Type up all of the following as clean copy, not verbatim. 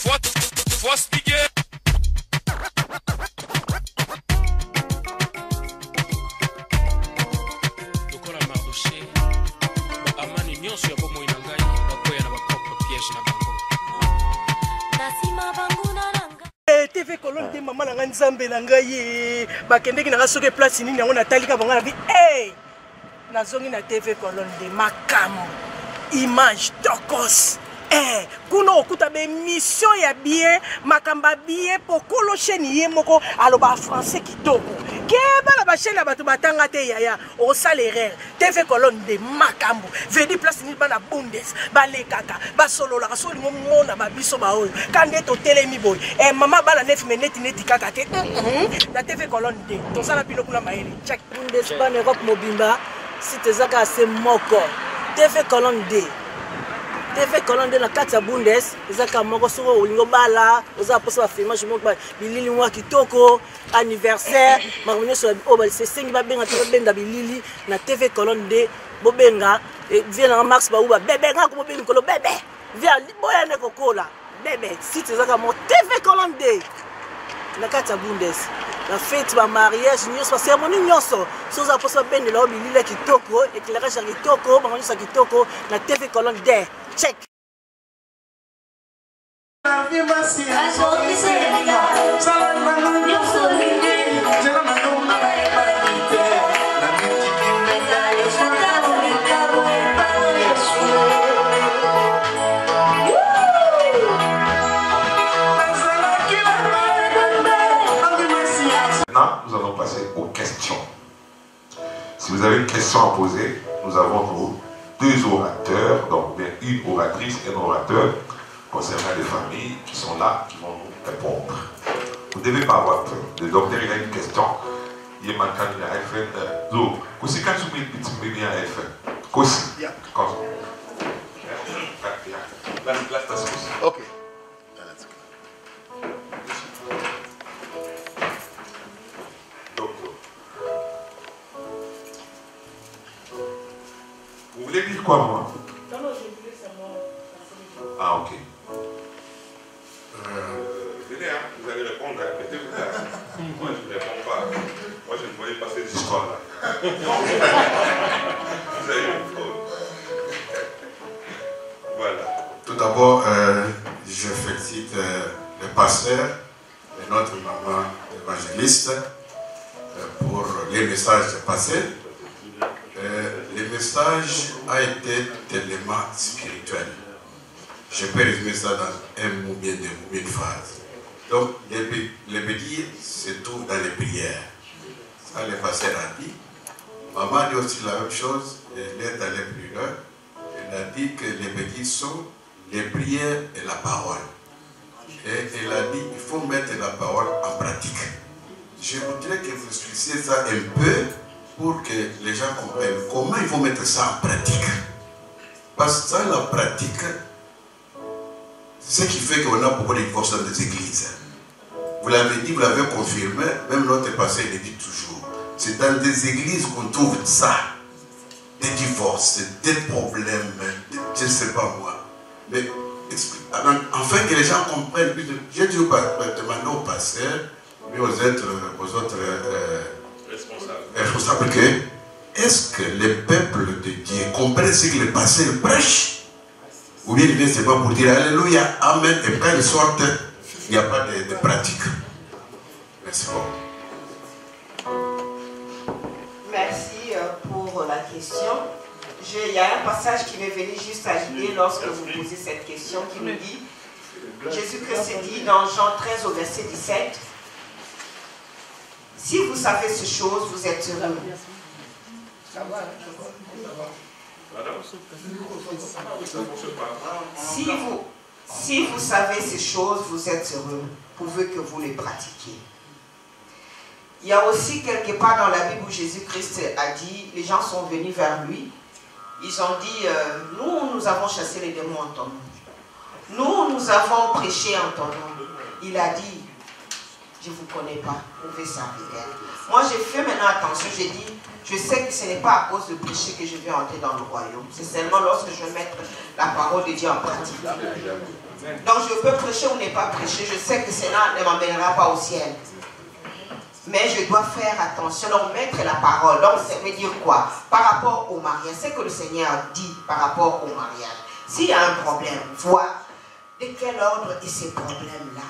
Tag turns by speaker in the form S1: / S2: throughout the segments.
S1: Faut expliquer. Lokola Mardoché, amani nyonso ya bomoi na ngai bakoya na bapropre piège na bango.
S2: TV Colonne de maman na nzambe na ngai bakendeki na soke place nini yango natalika bango na bi nazongi na TV Colonne de makamo image tokos kuna okuta be mission ya bien makamba bien pokolo chaîne ye moko aloba français kitoko keba la chaîne ya bato batanga te yaya o salaire TV Colonne de makambo vedi place ni bana bundes balekaka basolola kasoli mona babiso ba oyo kande to telemi boy mama bala 9 minutes neti kaka te na TV Colonne de to sala pilo kuna maeli check bundes bana Europe mobimba si tezaka se moko TV Colonne de TV Colonne de la kati bundes ezaka moko soko olingo bala oza posa ba filmage moko ba bilili mwa kitoko anniversaire makonyo so o ba se sengi ba benga to benda bilili na TV Colonne de bobenga vient en mars ba uba bébé nga ko benga ko bébé vient boya ne kokola bébé si ezaka mo TV Colonne de la kati bundes la fête ba mariage nyonso cérémonie nyonso soza posa benda la bilili kitoko éclairage kitoko makonyo sa kitoko na TV Colonne de check.
S3: Maintenant, nous allons passer aux questions. Si vous avez une question à poser, nous avons nos deux orateurs, donc bien une oratrice et un orateur concernant les familles qui sont là, qui vont nous répondre. Vous ne devez pas avoir peur. Le docteur, il a une question. Il est manquant de la FN. Donc, aussi quand tu mets une petite bien à FN, aussi, comme ça.
S4: Ok.
S3: Vous voulez dire quoi, moi?
S2: Non, je voulais savoir.
S3: Ah, ok. Venez, hein, vous allez répondre, hein, mettez-vous là. Moi, je ne réponds pas. Moi, je ne voyais pas ces histoires-là. Vous avez une faute. Voilà.
S4: Tout d'abord, je félicite les pasteurs et notre maman évangéliste pour les messages passés. Le message a été tellement spirituel. Je peux résumer ça dans un mot bien, une phrase. Donc, les bédis se trouvent dans les prières. Ça, le pasteur a dit. Maman dit aussi la même chose. Elle est dans les prières. Elle a dit que les bédis sont les prières et la parole. Et elle a dit qu'il faut mettre la parole en pratique. Je voudrais que vous expliquiez ça un peu pour que les gens comprennent comment il faut mettre ça en pratique. Parce que ça, la pratique, c'est ce qui fait qu'on a beaucoup de divorces dans les églises. Vous l'avez dit, vous l'avez confirmé, même notre passé le dit toujours. C'est dans des églises qu'on trouve ça. Des divorces, des problèmes, je ne sais pas moi. Mais enfin que les gens comprennent. J'ai dit demander aux pasteurs, mais aux autres responsables que est-ce que les peuples de Dieu comprennent ce que les pasteurs prêchent? Ou bien ils viennent seulement pour dire Alléluia, Amen, et quand ils sortent, il n'y a pas de pratique. Merci beaucoup.
S5: Merci pour la question. Il y a un passage qui m'est venu juste à l'idée lorsque vous posez cette question qui nous dit, Jésus-Christ dit dans Jean 13 au verset 17, si vous savez ces choses, vous êtes heureux. Si vous savez ces choses, vous êtes heureux, pourvu que vous les pratiquiez. Il y a aussi quelque part dans la Bible où Jésus-Christ a dit, les gens sont venus vers lui, ils ont dit, nous avons chassé les démons en ton nom. Nous avons prêché en ton nom. Il a dit, je ne vous connais pas, vous pouvez servir. Moi, j'ai fait maintenant attention, j'ai dit, je sais que ce n'est pas à cause de prêcher que je vais entrer dans le royaume. C'est seulement lorsque je vais mettre la parole de Dieu en pratique. Donc je peux prêcher ou ne pas prêcher, je sais que cela ne m'amènera pas au ciel. Mais je dois faire attention, donc mettre la parole. Donc ça veut dire quoi? Par rapport au mariage, c'est que le Seigneur dit par rapport au mariage. S'il y a un problème, voir de quel ordre est ce problème-là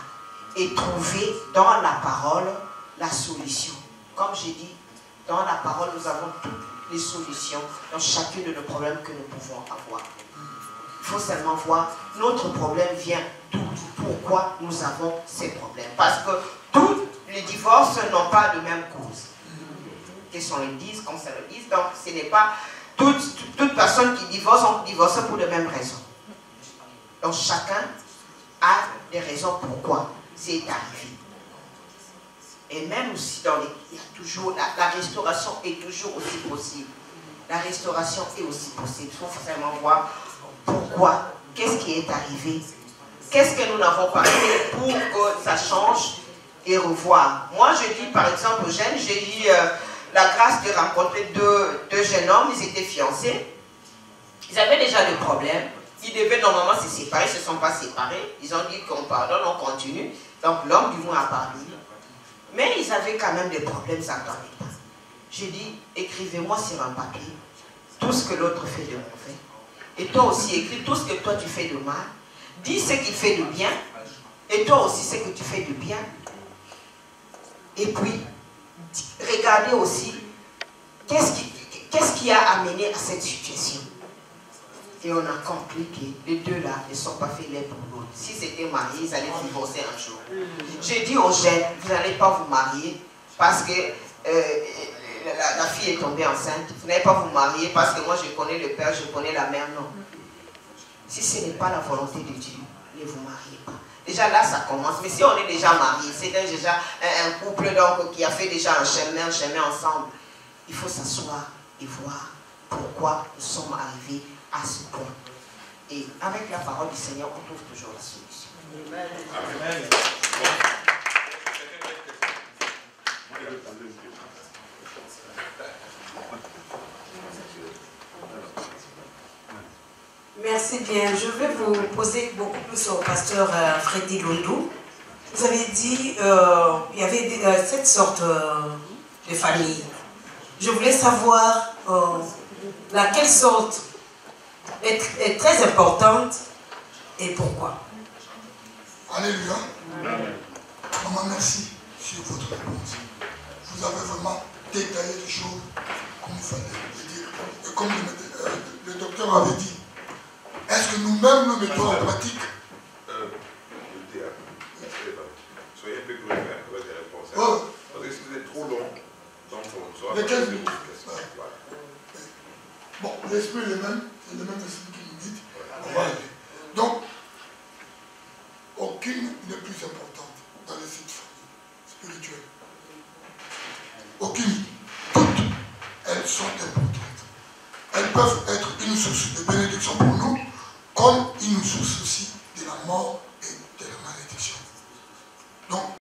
S5: et trouver dans la parole la solution. Comme j'ai dit, dans la parole, nous avons toutes les solutions dans chacun de nos problèmes que nous pouvons avoir. Il faut seulement voir, notre problème vient d'où, pourquoi nous avons ces problèmes. Parce que tous les divorces n'ont pas de même cause. Qu'est-ce qu'on le dise, comme ça le dit. Donc, ce n'est pas toute personne qui divorce, on divorce pour les mêmes raisons. Donc, chacun a des raisons pourquoi c'est arrivé. Et même aussi, il y a toujours, la restauration est toujours aussi possible. La restauration est aussi possible. Il faut vraiment voir pourquoi, qu'est-ce qui est arrivé, qu'est-ce que nous n'avons pas fait pour que ça change et revoir. Moi, je dis par exemple aux jeunes, j'ai eu la grâce de rencontrer deux jeunes hommes, ils étaient fiancés, ils avaient déjà des problèmes, ils devaient normalement se séparer, ils ne se sont pas séparés, ils ont dit qu'on pardonne, on continue, donc l'homme du moins a pardonné. Mais ils avaient quand même des problèmes, ça n'attendait pas. J'ai dit, écrivez-moi sur un papier tout ce que l'autre fait de mauvais. Et toi aussi, écris tout ce que toi tu fais de mal. Dis ce qu'il fait de bien. Et toi aussi, ce que tu fais de bien. Et puis, regardez aussi, qu'est-ce qui a amené à cette situation. Et on a conclu que les deux là ne sont pas faits l'un pour l'autre. Si c'était marié, ils allaient divorcer un jour. J'ai dit aux jeunes, vous n'allez pas vous marier parce que la fille est tombée enceinte. Vous n'allez pas vous marier parce que moi je connais le père, je connais la mère. Non. Si ce n'est pas la volonté de Dieu, ne vous mariez pas. Déjà là, ça commence. Mais si on est déjà marié, c'est déjà un couple donc, qui a fait déjà un chemin ensemble. Il faut s'asseoir et voir pourquoi nous sommes arrivés à ce point. Et avec la parole du Seigneur, on trouve toujours la solution. Amen. Amen.
S6: Merci bien. Je vais vous poser beaucoup plus au pasteur Freddy Lundou. Vous avez dit il y avait cette sorte de famille. Je voulais savoir laquelle sorte est très importante et pourquoi.
S7: Alléluia. Maman, merci sur votre réponse. Vous avez vraiment détaillé les choses comme il fallait le dire. Et comme le docteur avait dit, est-ce que nous-mêmes nous mettons en pratique?
S3: Soyez un peu plus avec les réponses.
S7: Oh.
S3: Parce que si vous êtes trop long, donc on
S7: les 15 minutes. Bon, l'esprit est le même, c'est le même esprit qui nous dit. On va aller. Donc, aucune n'est plus importante dans les sites spirituels. Aucune. Toutes, elles sont importantes. Elles peuvent être une source de bénédiction pour nous, comme une source aussi de la mort et de la malédiction. Donc,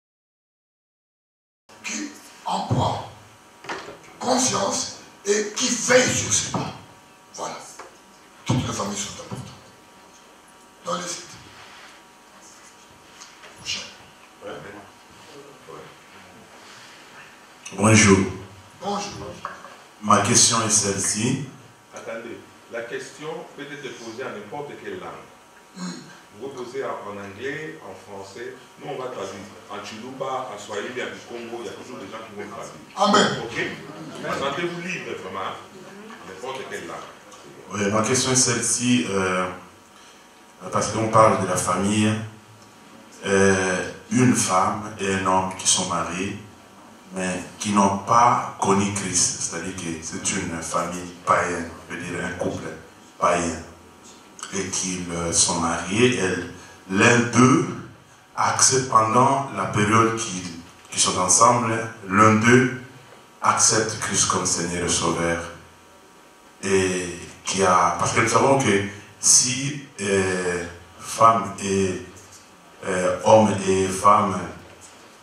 S7: qui emploie conscience et qui veille sur ses pas. Voilà. Toutes les familles sont importantes. Dans les sites. Prochain.
S8: Bonjour.
S7: Bonjour.
S8: Ma question est celle-ci.
S3: Attendez, la question peut être posée en n'importe quelle langue. Vous posez en anglais, en français, nous on va traduire. En Chiluba, en Swahili, en Congo, il y a toujours des gens qui vont traduire.
S7: Amen.
S3: Ok? Sentez-vous libre vraiment, n'importe quelle langue.
S8: Oui, ma question est celle-ci, parce qu'on parle de la famille. Une femme et un homme qui sont mariés, mais qui n'ont pas connu Christ. C'est-à-dire que c'est une famille païenne, je veux dire un couple païen. Et qu'ils sont mariés, et l'un d'eux accepte pendant la période qu'ils sont ensemble, l'un d'eux accepte Christ comme Seigneur et Sauveur. Et qui a, parce que nous savons que si femmes et hommes et femmes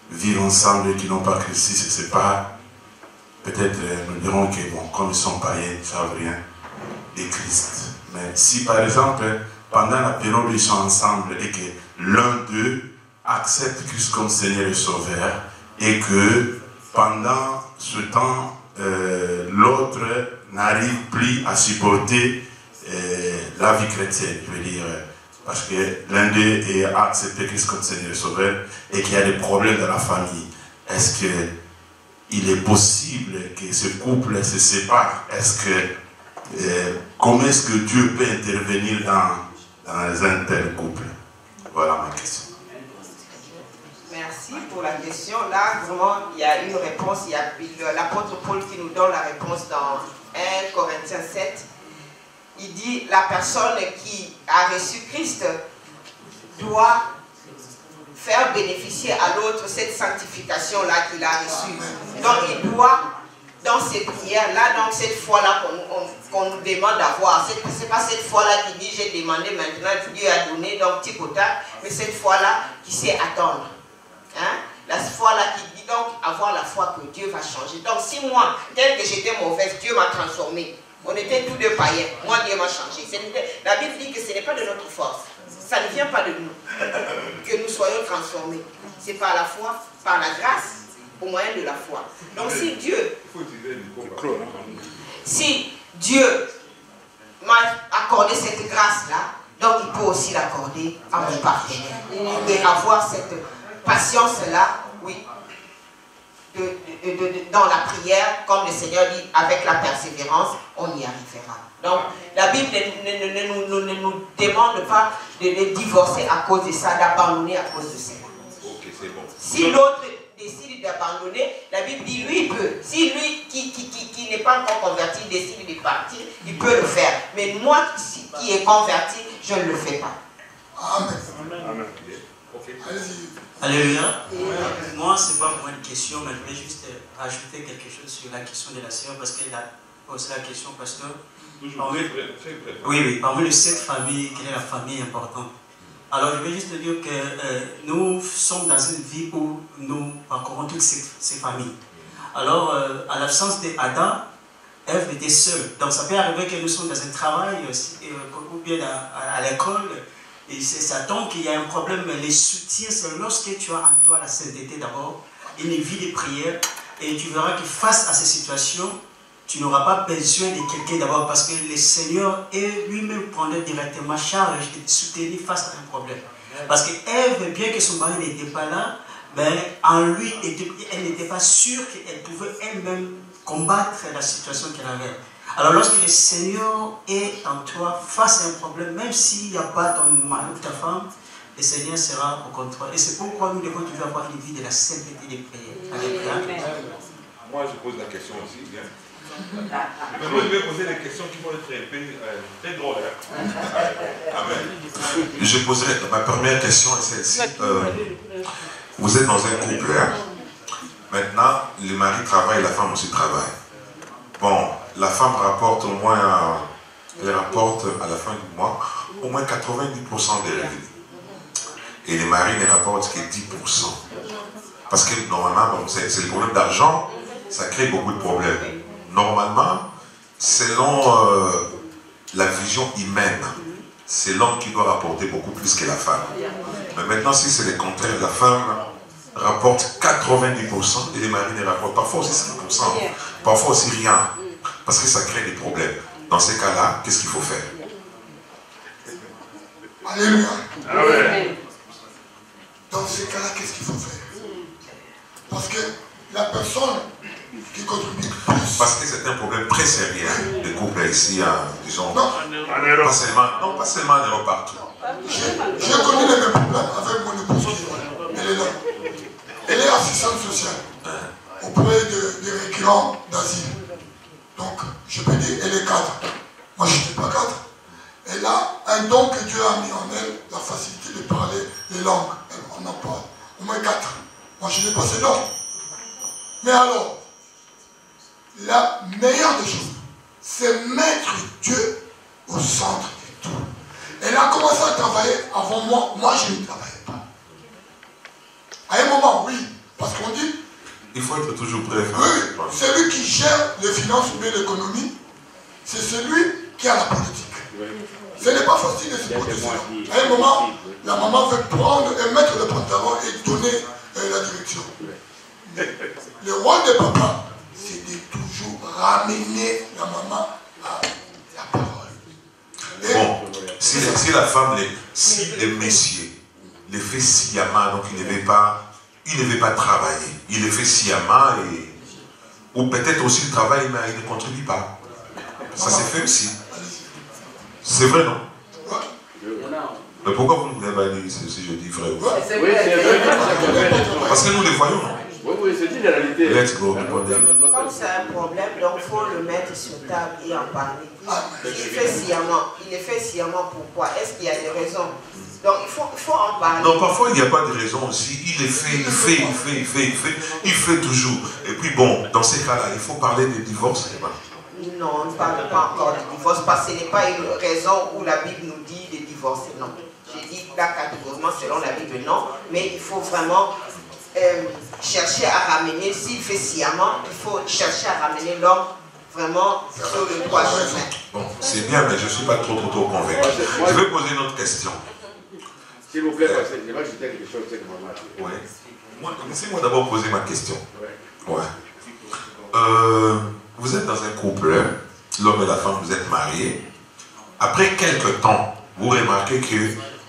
S8: vivent ensemble et qui n'ont pas Christ, c'est pas peut-être nous dirons que, bon, comme ils sont païens, ils ne savent rien de Christ. Mais si par exemple, pendant la période où ils sont ensemble et que l'un d'eux accepte Christ comme Seigneur et Sauveur, et que pendant ce temps, l'autre n'arrive plus à supporter la vie chrétienne, je veux dire, parce que l'un d'eux a accepté Christ comme Seigneur et Sauveur et qu'il y a des problèmes dans la famille. Est-ce qu'il est possible que ce couple se sépare? Comment est-ce que Dieu peut intervenir dans un tel couple? Voilà ma question.
S5: Merci pour la question. Là, vraiment, il y a une réponse. Il y a l'apôtre Paul qui nous donne la réponse dans 1 Corinthiens 7. Il dit, la personne qui a reçu Christ doit faire bénéficier à l'autre cette sanctification-là qu'il a reçue. Donc, il doit, dans ces prières-là, dans cette foi-là qu'on nous demande d'avoir, ce n'est pas cette foi-là qui dit, j'ai demandé maintenant, Dieu a donné, donc petit quota, mais cette foi-là qui sait attendre. Hein? La foi-là qui dit donc avoir la foi que Dieu va changer. Donc, si moi, tel que j'étais mauvaise, Dieu m'a transformé. On était tous deux païens. Moi, Dieu m'a changé. La Bible dit que ce n'est pas de notre force. Ça ne vient pas de nous. Que nous soyons transformés. C'est par la foi, par la grâce, au moyen de la foi. Donc si Dieu m'a accordé cette grâce-là, donc il peut aussi l'accorder à mon partenaire. Et avoir cette patience-là, oui, dans la prière, comme le Seigneur dit, avec la persévérance, on y arrivera. Donc, la Bible ne nous demande pas de divorcer à cause de ça, d'abandonner à cause de cela.
S3: Ok, c'est bon.
S5: Si l'autre décide d'abandonner, la Bible dit, lui, il peut. Si lui, qui n'est pas encore converti, décide de partir, il peut le faire. Mais moi, qui est converti, je ne le fais pas.
S7: Amen.
S3: Amen. Ok.
S7: Allez-y.
S9: Alléluia. Moi, ce n'est pas vraiment une question, mais je voulais juste rajouter quelque chose sur la question de la sœur, parce qu'elle a posé la question, pasteur. Parmi les 7 familles, quelle est la famille importante? Alors, je vais juste dire que nous sommes dans une vie où nous parcourons toutes ces familles. Alors, à l'absence d'Adam, Ève était seule. Donc, ça peut arriver que nous sommes dans un travail ou bien à l'école. Et ça tombe qu'il y a un problème, mais les soutiens, c'est lorsque tu as en toi la sainteté d'abord, une vie de prière, et tu verras que face à ces situations, tu n'auras pas besoin de quelqu'un d'abord, parce que le Seigneur lui-même prendrait directement charge de te soutenir face à un problème. Parce qu'Ève, bien que son mari n'était pas là, mais en lui, elle n'était pas sûre qu'elle pouvait elle-même combattre la situation qu'elle avait. Alors lorsque le Seigneur est en toi face à un problème, même s'il n'y a pas ton mari ou ta femme, le Seigneur sera au contrôle. Et c'est pourquoi nous devons toujours avoir une vie de la sainteté des prières.
S3: Moi, je pose la question aussi. Bien. Mais moi, je vais poser des questions qui vont être très drôles. Hein?
S8: Amen. Je poserai, ma première question est celle-ci. Vous êtes dans un couple. Hein? Maintenant, le mari travaille, la femme aussi travaille. Bon, la femme rapporte au moins, elle rapporte à la fin du mois au moins 90% des revenus. Et les maris ne rapportent que 10%. Parce que normalement, bon, c'est le problème d'argent, ça crée beaucoup de problèmes. Normalement, selon la vision humaine, c'est l'homme qui doit rapporter beaucoup plus que la femme. Mais maintenant, si c'est le contraire, la femme rapporte 90% et les maris ne rapportent parfois aussi 5%, parfois aussi rien. Parce que ça crée des problèmes. Dans ces cas-là, qu'est-ce qu'il faut faire?
S7: Alléluia.
S3: Amen.
S7: Dans ces cas-là, qu'est-ce qu'il faut faire? Parce que la personne qui contribue plus...
S8: Parce que c'est un problème très sérieux de couple ici, disons,
S7: Non,
S8: pas seulement en Europe, partout.
S7: j'ai connu les mêmes problèmes avec mon épouse. Elle est là. Elle est assistante sociale auprès des récurrents d'asile. Donc, je peux dire, elle est cadre. Moi, je n'étais pas cadre. Elle a un don que Dieu a mis en elle, la facilité de parler les langues. On en parle. Au moins 4. Moi, je n'ai pas ce don. Mais alors, la meilleure des choses, c'est mettre Dieu au centre de tout. Elle a commencé à travailler avant moi. Moi, je ne travaillais pas. À un moment, oui. Parce qu'on dit,
S3: Il faut être toujours prêt.
S7: Oui, celui qui gère les finances ou bien l'économie, c'est celui qui a la politique. Ce n'est pas facile de se protéger. À un moment, la maman veut prendre et mettre le pantalon et donner la direction. Le rôle de papa, c'est de toujours ramener la maman à la parole. Et
S3: bon, si la femme, si le messieurs le fait sciemment, donc il ne veut pas travailler, il le fait sciemment, ou peut-être aussi il travaille mais il ne contribue pas. Ça s'est fait aussi. C'est vrai, non? Mais pourquoi vous ne voulez pas dire si je dis vrai ou pas? Parce que nous les voyons, non?
S10: Oui, c'est une réalité.
S3: Let's go.
S5: Comme c'est un problème, donc il faut le mettre sur table et en parler. Il fait sciemment. Il le fait sciemment, pourquoi? Est-ce qu'il y a des raisons? Donc il faut en parler.
S3: Non, parfois il n'y a pas de raison aussi. Il le fait, il fait toujours. Et puis bon, dans ces cas-là, il faut parler de divorce.
S5: Non, on ne parle pas encore de divorce parce que ce n'est pas une raison où la Bible nous dit de divorcer. Non. J'ai dit là catégoriquement selon la Bible, non. Mais il faut vraiment chercher à ramener, s'il fait sciemment, il faut chercher à ramener l'homme vraiment sur le droit chemin.
S3: Bon, c'est bien, mais je ne suis pas trop convaincu. Je vais poser une autre question.
S10: S'il vous plaît, parce que je vais ajouter quelque chose avec maman.
S3: Oui. Laissez-moi d'abord poser ma question. Ouais. Vous êtes dans un couple, l'homme et la femme, vous êtes mariés. Après quelques temps, vous remarquez que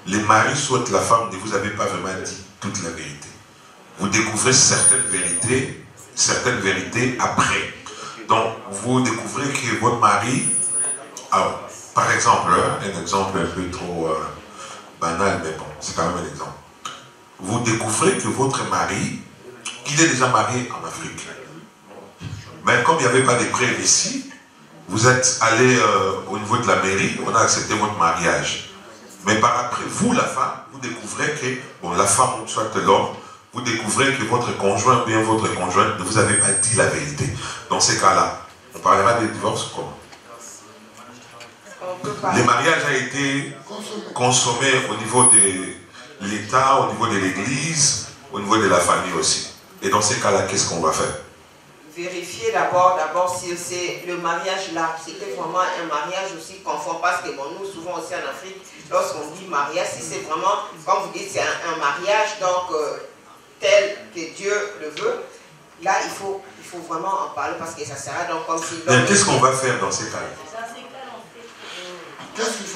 S3: les maris souhaitent la femme ne vous avez pas vraiment dit toute la vérité. Vous découvrez certaines vérités après. Donc, vous découvrez que votre mari, alors, par exemple, un exemple un peu trop banal, mais bon, c'est quand même un exemple. Vous découvrez que votre mari, il est déjà marié en Afrique. Mais comme il n'y avait pas de preuves ici, vous êtes allé au niveau de la mairie, on a accepté votre mariage. Mais par après, vous, la femme, vous découvrez que, bon, la femme, soit l'homme, vous découvrez que votre conjoint ou bien votre conjointe ne vous avait pas dit la vérité. Dans ces cas-là, on parlera de divorce comment? Le mariage a été consommé au niveau de l'État, au niveau de l'Église, au niveau de la famille aussi. Et dans ces cas-là, qu'est-ce qu'on va faire?
S5: Vérifier d'abord si c'est le mariage là, c'était vraiment un mariage aussi conforme, parce que bon, nous souvent aussi en Afrique, lorsqu'on dit mariage, si c'est vraiment, comme vous dites, c'est un mariage, donc tel que Dieu le veut, là il faut vraiment en parler parce que ça sera donc comme si...
S3: Mais qu'est-ce qu'on va faire dans ces cas-là?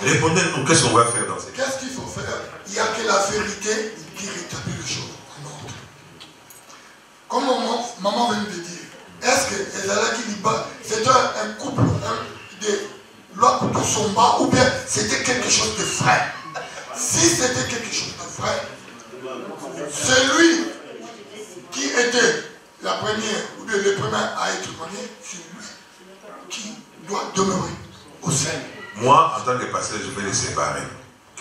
S3: Répondez-nous, qu'est-ce qu'on va faire dans ces cas-là?
S7: Qu'est-ce qu'il faut faire? Il n'y a que la vérité qui rétablit les choses en ordre. Comme maman vient de dire, est-ce que c'était un couple de l'autre de son bas ou bien c'était quelque chose de vrai? Si c'était quelque chose de vrai, celui qui était la première ou bien le premier à être marié, c'est lui qui doit demeurer au sein.
S3: Moi, en tant que pasteur, je vais les séparer.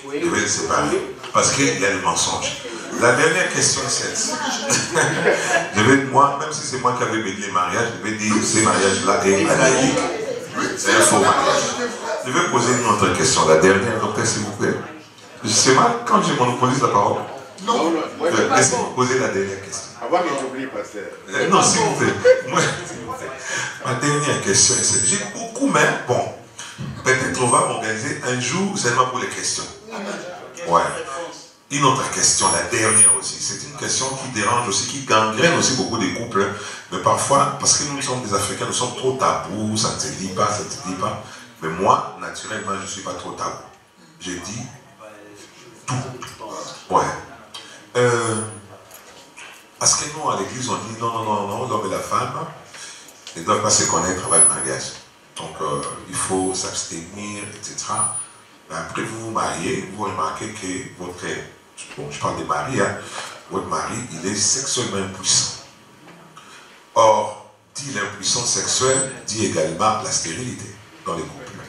S3: Je vais les séparer parce qu'il y a le mensonge. La dernière question, c'est moi, même si c'est moi qui avais béni les mariages, je vais dire ces mariages-là est anélique. C'est un faux mariage. Je vais poser une autre question, la dernière, docteur, s'il vous plaît. Je sais mal quand je monopolise la parole.
S7: Non.
S3: Laissez-moi poser la dernière question.
S10: Avant que j'oublie, pasteur.
S3: Non, s'il vous plaît. Ma dernière question, c'est j'ai beaucoup, mais bon, peut-être on va m'organiser un jour seulement pour les questions. Ouais. Une autre question, la dernière aussi, c'est une question qui dérange aussi, qui gangrène aussi beaucoup de couples, mais parfois, parce que nous sommes des Africains, nous sommes trop tabous, ça ne se dit pas, ça ne se dit pas. Mais moi, naturellement, je ne suis pas trop tabou. J'ai dit tout. Ouais. Parce que nous, à l'église, on dit non, l'homme et la femme ne doivent pas se connaître avant le mariage. Donc, il faut s'abstenir, etc. Mais après, vous vous mariez, vous remarquez que votre... Bon, je parle des maris, hein, votre mari, il est sexuellement impuissant. Or, dit l'impuissance sexuelle, dit également la stérilité dans les couples.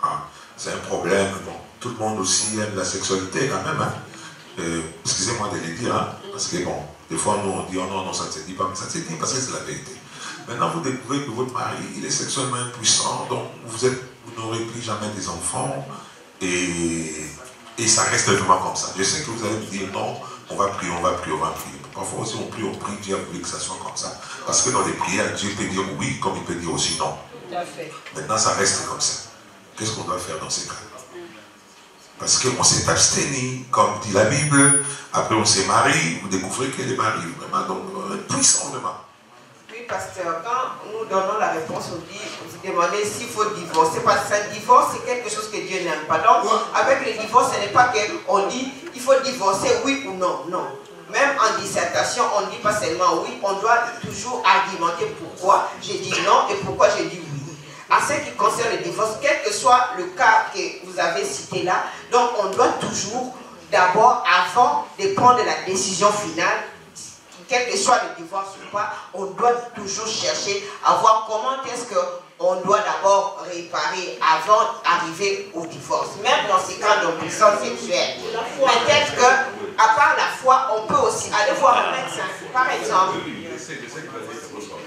S3: Ah, c'est un problème. Bon, tout le monde aussi aime la sexualité quand même. Hein. Excusez-moi de le dire, hein, parce que bon, des fois nous on dit oh non, ça ne se dit pas, mais ça se dit parce que c'est la vérité. Maintenant, vous découvrez que votre mari, il est sexuellement impuissant, donc vous n'aurez plus jamais des enfants. Et ça reste vraiment comme ça. Je sais que vous allez me dire non, on va prier, on va prier, on va prier. Parfois aussi on prie, Dieu a voulu que ça soit comme ça. Parce que dans les prières, Dieu peut dire oui, comme il peut dire aussi non. Maintenant, ça reste comme ça. Qu'est-ce qu'on doit faire dans ces cas? Parce qu'on s'est abstenu, comme dit la Bible. Après, on s'est marié. Vous découvrez que les maris, vraiment, donc, puissants, vraiment.
S5: Oui, pasteur, quand nous donnons la réponse, on dit, vous demandez s'il faut divorcer. Parce que le divorce, c'est quelque chose que Dieu n'aime pas. Donc, avec le divorce, ce n'est pas qu'on dit, il faut divorcer, oui ou non. Non. Même en dissertation, on ne dit pas seulement oui, on doit toujours argumenter pourquoi j'ai dit non et pourquoi j'ai dit oui. En ce qui concerne le divorce, quel que soit le cas que vous avez cité là, donc on doit toujours, d'abord, avant de prendre la décision finale, quel que soit le divorce ou pas, on doit toujours chercher à voir comment est-ce qu'on doit d'abord réparer avant d'arriver au divorce. Même dans ces cas d'impuissance sexuelle. Peut-être qu'à part la foi, on peut aussi aller voir un médecin, par exemple.
S3: Je sais que vous avez ce problème.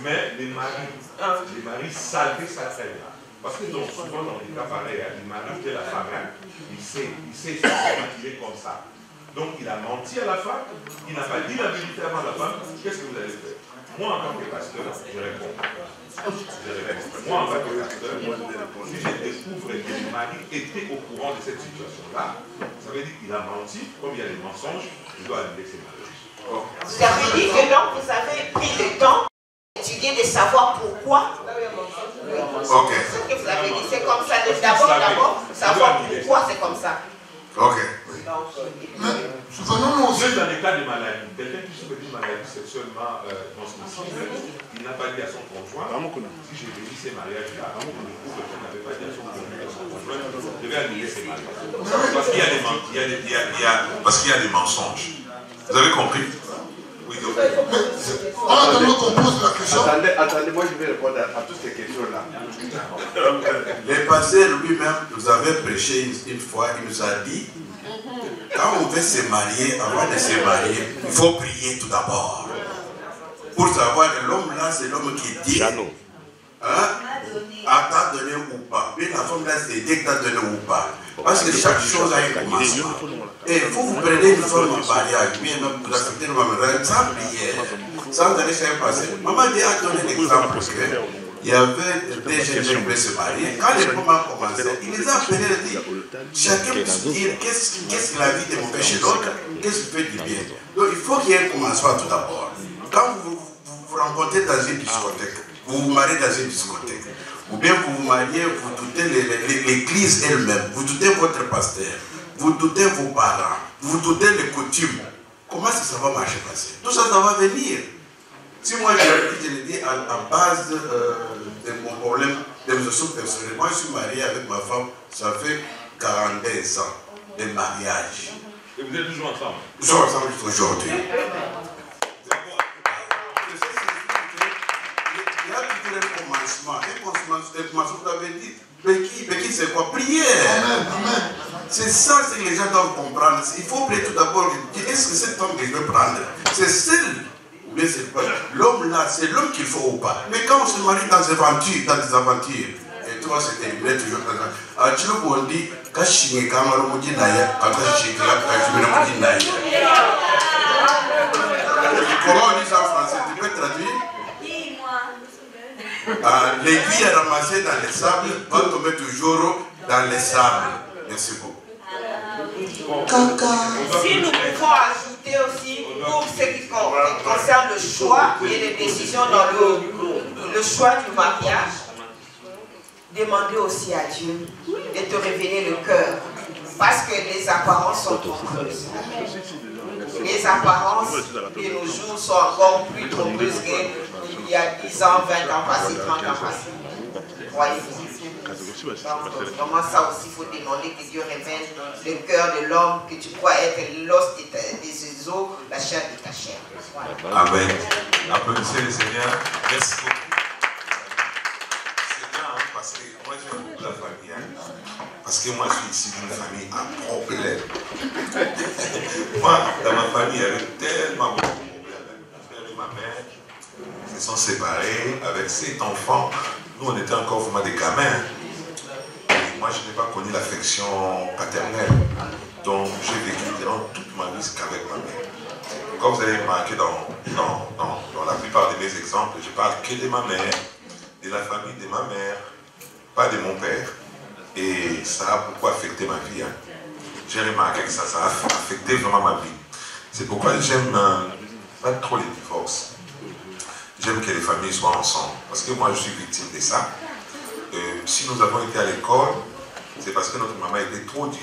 S3: Mais les maris salvaient sa femme. Parce que donc, souvent dans les cas pareils, les maris de la femme, il sait qu'il est comme ça. Donc il a menti à la femme, il n'a pas dit la vérité avant la femme. Qu'est-ce que vous allez faire? Moi en tant que pasteur, je réponds. Moi en tant que pasteur, si je découvre que le mari était au courant de cette situation-là, ça veut dire qu'il a menti, comme il y a des mensonges, je dois annuler ses mariages.
S5: Ça veut dire que donc vous avez pris le temps d'étudier, de savoir pourquoi.
S3: Ok.
S5: C'est ce que vous avez dit, c'est comme ça. D'abord, savoir pourquoi c'est comme ça.
S3: Ok.
S7: Mais souvenons-nous aussi.
S3: Dans les cas de maladie, quelqu'un qui souffre d'une maladie sexuellement transmissible, il n'a pas dit à son conjoint, si j'ai béni ces mariages-là, je découvre qu'il n'avait pas dit à son conjoint, je vais annuler ces mariages. Parce qu'il y a des mensonges. Vous avez compris? Oui, donc.
S7: Attendez qu'on pose la question.
S10: Attendez, moi je vais répondre à toutes ces questions-là.
S8: Le pasteur lui-même nous avait prêché une fois, il nous a dit, quand on veut se marier, avant de se marier, il faut prier tout d'abord. Pour savoir que l'homme là, c'est l'homme qui dit, à t'a donné ou pas. Mais la femme là, c'est dès que t'as donné ou pas. Parce que chaque chose a un commencement. Et vous prenez une femme en mariage, bien même vous acceptez le mariage, sans prière, sans aller se passer. Maman dit, a donné l'exemple qu'il y avait des jeunes qui voulaient se marier. Quand les moments ont commencé, il les a appelés et dit, chacun peut se dire qu'est-ce que la vie est mauvais chez l'autre, qu'est-ce qui fait du bien. Donc il faut qu'il y ait un commencement tout d'abord. Quand vous vous rencontrez dans une discothèque, vous vous mariez dans une discothèque, ou bien vous vous mariez, vous doutez l'église elle-même, vous doutez votre pasteur, vous doutez vos parents, vous doutez les coutumes. Comment est-ce que ça va marcher passer? Tout ça, ça va venir. Si moi je le dis à base de mon problème de mes ressources personnelles, moi je suis marié avec ma femme, ça fait 42 ans de mariage.
S3: Et vous êtes toujours ensemble?
S8: Nous sommes ensemble aujourd'hui. Il y a toujours un commencement. Un commencement, vous avez dit, Béki, c'est quoi? Prière. C'est ça ce que les gens doivent comprendre. Il faut prier tout d'abord. Est-ce que cet homme que je veux prendre, c'est celle? Mais c'est pas l'homme là, c'est l'homme qu'il faut ou pas. Mais quand on se marie dans des aventures, et toi c'est terminé toujours dans ça. Tu le vois, on dit, quand je suis Kamaro Moudinaïa, quand je suis Moudinaïa. Comment on dit ça en français? Tu peux traduire? L'aiguille à ramasser dans les sables va tomber toujours dans les sables. Merci beaucoup.
S5: Si nous pouvons ajouter aussi, pour ce qui concerne le choix et les décisions dans le choix du mariage, demander aussi à Dieu de te révéler le cœur. Parce que les apparences sont trompeuses. Les apparences de nos jours sont encore plus trompeuses qu'il y a 10 ans, 20 ans passés, 30 ans passés. Croyez-vous. Donc, vraiment ça aussi, il faut demander que Dieu révèle le cœur de l'homme, que tu crois être l'os des os, la chair de ta chair. Voilà.
S3: Amen. Applaudissez le Seigneur. Merci beaucoup. C'est bien, hein, parce que moi j'aime beaucoup la famille. Hein, parce que moi je suis ici d'une famille à problème. Moi, dans ma famille, il y avait tellement beaucoup de problèmes. Mon père et ma mère se sont séparés avec 7 enfants. Nous, on était encore vraiment des gamins. Et moi, je n'ai pas connu l'affection paternelle. Donc, j'ai vécu durant toute ma vie qu'avec ma comme vous avez remarqué dans la plupart de mes exemples, je parle que de ma mère, de la famille de ma mère, pas de mon père. Et ça a beaucoup affecté ma vie. Hein. J'ai remarqué que ça a affecté vraiment ma vie. C'est pourquoi j'aime pas trop les divorces. J'aime que les familles soient ensemble. Parce que moi, je suis victime de ça. Si nous avons été à l'école, c'est parce que notre maman était trop dure.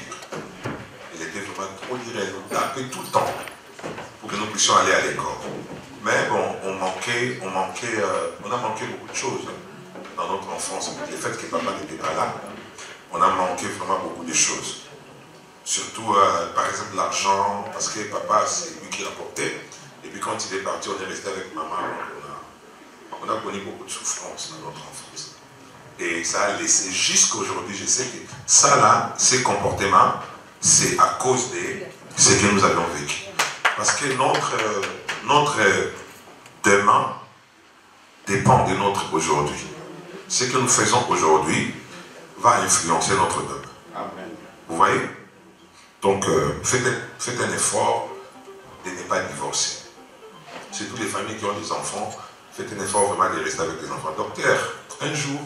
S3: Elle était vraiment trop dure. Elle nous tapait tout le temps pour que nous puissions aller à l'école. Mais bon, on a manqué beaucoup de choses dans notre enfance. Le fait que papa n'était pas là, on a manqué vraiment beaucoup de choses. Surtout, par exemple, l'argent, parce que papa, c'est lui qui rapportait. Et puis quand il est parti, on est resté avec maman. On a connu beaucoup de souffrances dans notre enfance. Et ça a laissé jusqu'à aujourd'hui, je sais que ça là, ces comportements, c'est à cause de ce que nous avons vécu. Parce que notre demain dépend de notre aujourd'hui. Ce que nous faisons aujourd'hui va influencer notre demain. Amen. Vous voyez? Donc, faites un effort de ne pas divorcer. Surtout les familles qui ont des enfants, faites un effort vraiment de rester avec des enfants. Docteur, un jour,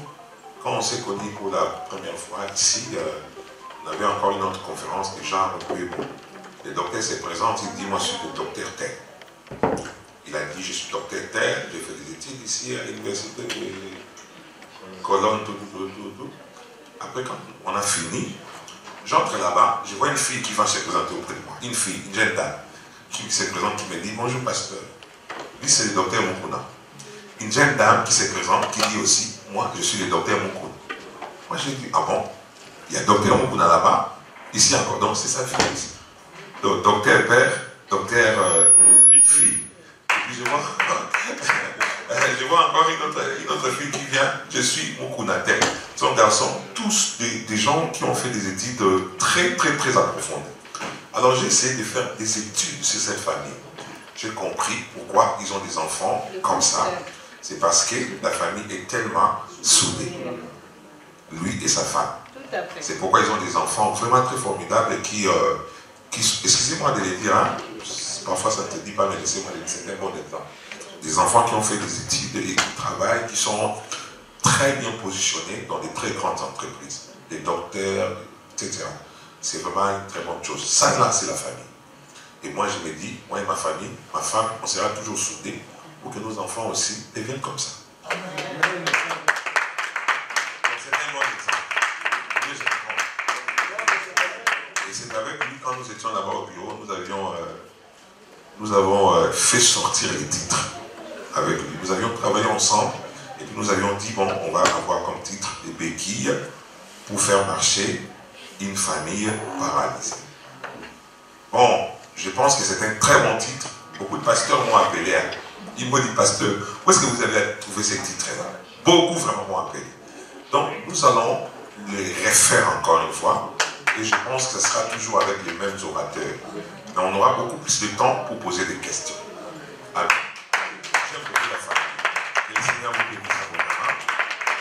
S3: quand on s'est connus pour la première fois ici, on avait encore une autre conférence de genre un peu bon. Le docteur se présente, il dit, moi je suis le docteur Tel. Il a dit, je suis docteur Tel, j'ai fait des études ici à l'université de Cologne, tout. Après, quand on a fini, j'entre là-bas, je vois une fille qui va se présenter auprès de moi. Une fille, une jeune dame, qui se présente, qui me dit, bonjour pasteur. Lui, c'est le docteur Mukuna. Une jeune dame qui se présente, qui dit aussi, moi, je suis le docteur Mukuna. Moi, j'ai dit, ah bon, il y a docteur Mukuna là-bas, ici encore, donc c'est sa fille ici. Donc, docteur père, docteur fille. Et puis je vois encore une autre fille qui vient, je suis Mukuna Tel. Ce sont garçons, tous des gens qui ont fait des études très approfondies. Alors j'ai essayé de faire des études sur cette famille. J'ai compris pourquoi ils ont des enfants comme ça. C'est parce que la famille est tellement soudée. Lui et sa femme. C'est pourquoi ils ont des enfants vraiment très formidables qui excusez-moi de les dire, hein, parfois ça ne te dit pas, mais laissez-moi les dire, c'est un bon exemple. Des enfants qui ont fait des études et qui travaillent, qui sont très bien positionnés dans des très grandes entreprises, des docteurs, etc. C'est vraiment une très bonne chose. Ça là, c'est la famille. Et moi, je me dis, moi et ma famille, ma femme, on sera toujours soudés pour que nos enfants aussi deviennent comme ça. Donc, c'est un bon exemple. Deuxième point. Et c'est avec lui, quand nous étions là-bas au bureau, nous avons fait sortir les titres avec lui. Nous avions travaillé ensemble et puis nous avions dit, bon, on va avoir comme titre des béquilles pour faire marcher une famille paralysée. Bon, je pense que c'est un très bon titre. Beaucoup de pasteurs m'ont appelé. Hein. Ils m'ont dit, pasteur, où est-ce que vous avez trouvé ces titres-là? Beaucoup vraiment m'ont appelé. Donc, nous allons les refaire encore une fois. Et je pense que ce sera toujours avec les mêmes orateurs. Mais on aura beaucoup plus de temps pour poser des questions. Amen. J'aime beaucoup la famille. Que le Seigneur vous bénisse abondamment.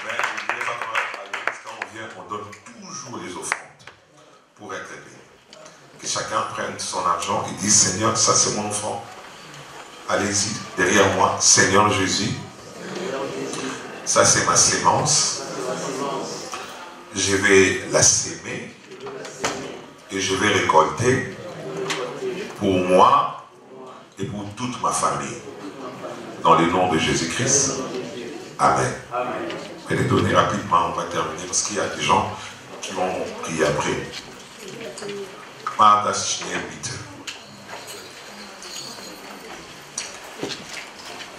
S3: Mais n'oubliez pas qu'à l'église, quand on vient, on donne toujours les offrandes pour être béni. Que chacun prenne son argent et dise, Seigneur, ça c'est mon offrande. Allez-y, derrière moi, Seigneur Jésus. Ça c'est ma sémence. Je vais la s'aimer. Et je vais récolter pour moi et pour toute ma famille. Dans le nom de Jésus-Christ. Amen. Je vais les donner rapidement, on va terminer parce qu'il y a des gens qui vont prier après.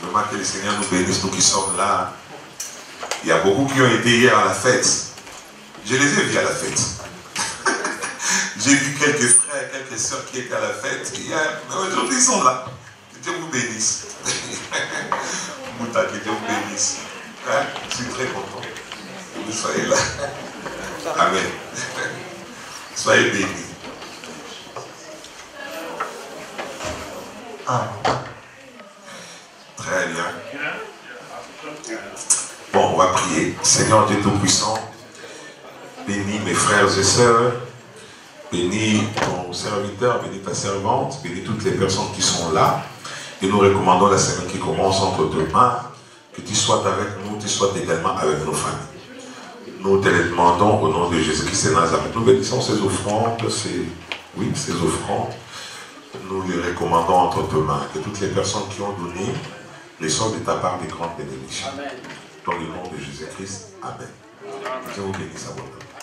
S3: Vraiment que le Seigneur nous bénisse, nous qui sommes là. Il y a beaucoup qui ont été hier à la fête. Je les ai vus à la fête. J'ai vu quelques frères, quelques sœurs qui étaient à la fête hier, mais aujourd'hui ils sont là. Que Dieu vous bénisse. Mouta, que Dieu vous bénisse. Hein? Je suis très content que vous soyez là. Amen. Soyez bénis. Très bien. Bon, on va prier. Seigneur Dieu Tout-Puissant, bénis mes frères et sœurs. Bénis ton serviteur, bénis ta servante, bénis toutes les personnes qui sont là. Et nous recommandons la semaine qui commence entre tes mains, que tu sois avec nous, tu sois également avec nos familles. Nous te le demandons au nom de Jésus-Christ de Nazareth. Nous bénissons ces offrandes, ces offrandes. Nous les recommandons entre tes mains. Que toutes les personnes qui ont donné les sortent de ta part des grandes bénédictions. Dans le nom de Jésus-Christ. Amen. Je vous bénisse abondamment.